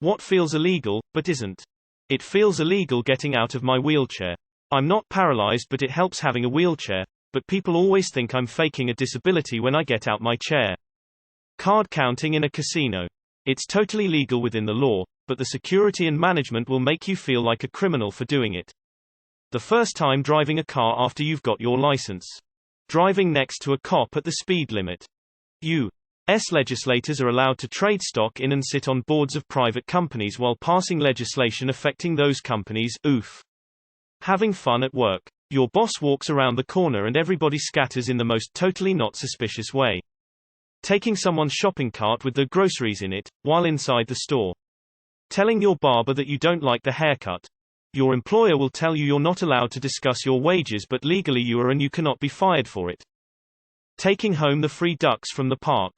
What feels illegal, but isn't? It feels illegal getting out of my wheelchair. I'm not paralyzed, but it helps having a wheelchair, but people always think I'm faking a disability when I get out my chair. Card counting in a casino. It's totally legal within the law, but the security and management will make you feel like a criminal for doing it. The first time driving a car after you've got your license. Driving next to a cop at the speed limit. U.S. legislators are allowed to trade stock in and sit on boards of private companies while passing legislation affecting those companies. Oof. Having fun at work. Your boss walks around the corner and everybody scatters in the most totally not suspicious way. Taking someone's shopping cart with the groceries in it, while inside the store. Telling your barber that you don't like the haircut. Your employer will tell you you're not allowed to discuss your wages, but legally you are and you cannot be fired for it. Taking home the free ducks from the park.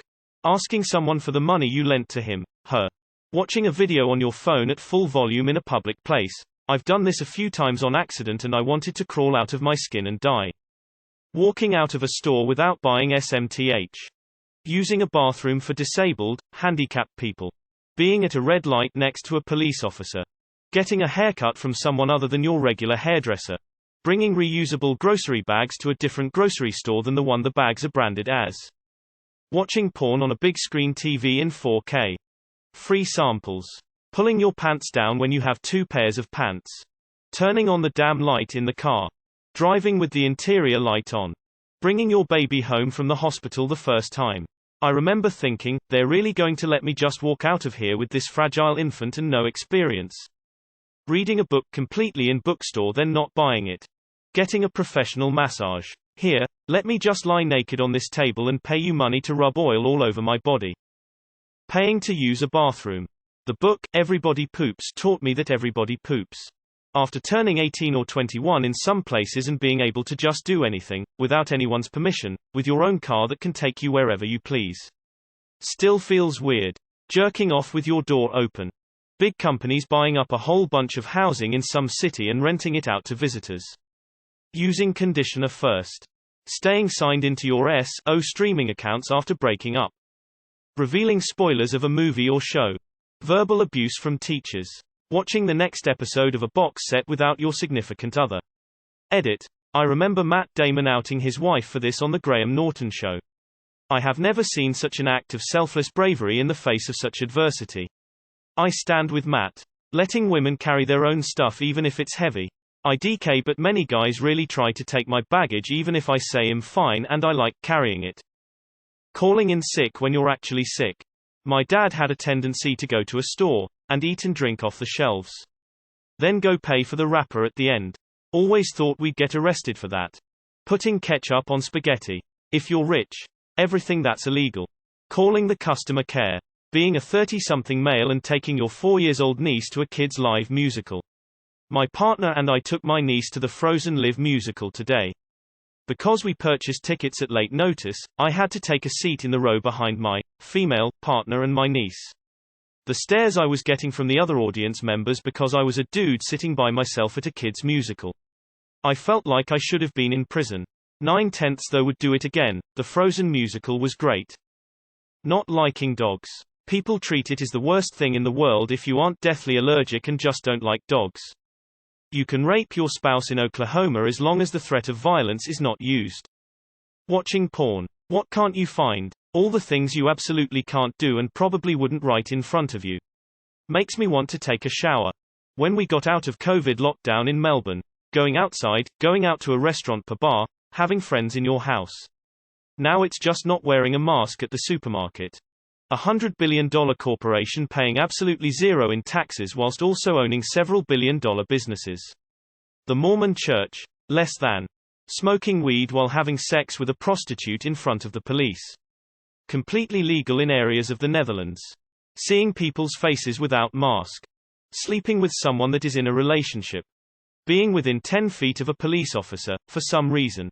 Asking someone for the money you lent to him, her. Watching a video on your phone at full volume in a public place. I've done this a few times on accident and I wanted to crawl out of my skin and die. Walking out of a store without buying SMTH. Using a bathroom for disabled, handicapped people. Being at a red light next to a police officer. Getting a haircut from someone other than your regular hairdresser. Bringing reusable grocery bags to a different grocery store than the one the bags are branded as. Watching porn on a big screen TV in 4K. Free samples. Pulling your pants down when you have 2 pairs of pants. Turning on the damn light in the car. Driving with the interior light on. Bringing your baby home from the hospital the first time. I remember thinking, they're really going to let me just walk out of here with this fragile infant and no experience. Reading a book completely in bookstore then not buying it. Getting a professional massage. Here, let me just lie naked on this table and pay you money to rub oil all over my body. Paying to use a bathroom. The book, Everybody Poops, taught me that everybody poops. After turning 18 or 21 in some places and being able to just do anything, without anyone's permission, with your own car that can take you wherever you please. Still feels weird. Jerking off with your door open. Big companies buying up a whole bunch of housing in some city and renting it out to visitors. Using conditioner first. Staying signed into your S.O. streaming accounts after breaking up. Revealing spoilers of a movie or show. Verbal abuse from teachers. Watching the next episode of a box set without your significant other. Edit. I remember Matt Damon outing his wife for this on the Graham Norton show. I have never seen such an act of selfless bravery in the face of such adversity. I stand with Matt. Letting women carry their own stuff even if it's heavy. IDK, but many guys really try to take my baggage even if I say I'm fine and I like carrying it. Calling in sick when you're actually sick. My dad had a tendency to go to a store and eat and drink off the shelves. Then go pay for the wrapper at the end. Always thought we'd get arrested for that. Putting ketchup on spaghetti. If you're rich. Everything that's illegal. Calling the customer care. Being a 30-something male and taking your 4-year-old niece to a kids' live musical. My partner and I took my niece to the Frozen Live musical today. Because we purchased tickets at late notice, I had to take a seat in the row behind my female partner and my niece. The stares I was getting from the other audience members because I was a dude sitting by myself at a kids' musical. I felt like I should have been in prison. 9/10 though would do it again. The Frozen musical was great. Not liking dogs. People treat it as the worst thing in the world if you aren't deathly allergic and just don't like dogs. You can rape your spouse in Oklahoma as long as the threat of violence is not used. Watching porn. What can't you find? All the things you absolutely can't do and probably wouldn't right in front of you. Makes me want to take a shower. When we got out of COVID lockdown in Melbourne. Going outside, going out to a restaurant per bar, having friends in your house. Now it's just not wearing a mask at the supermarket. $100 billion corporation paying absolutely zero in taxes whilst also owning several billion-dollar businesses. The Mormon Church. Less than. Smoking weed while having sex with a prostitute in front of the police. Completely legal in areas of the Netherlands. Seeing people's faces without mask. Sleeping with someone that is in a relationship. Being within 10 feet of a police officer, for some reason.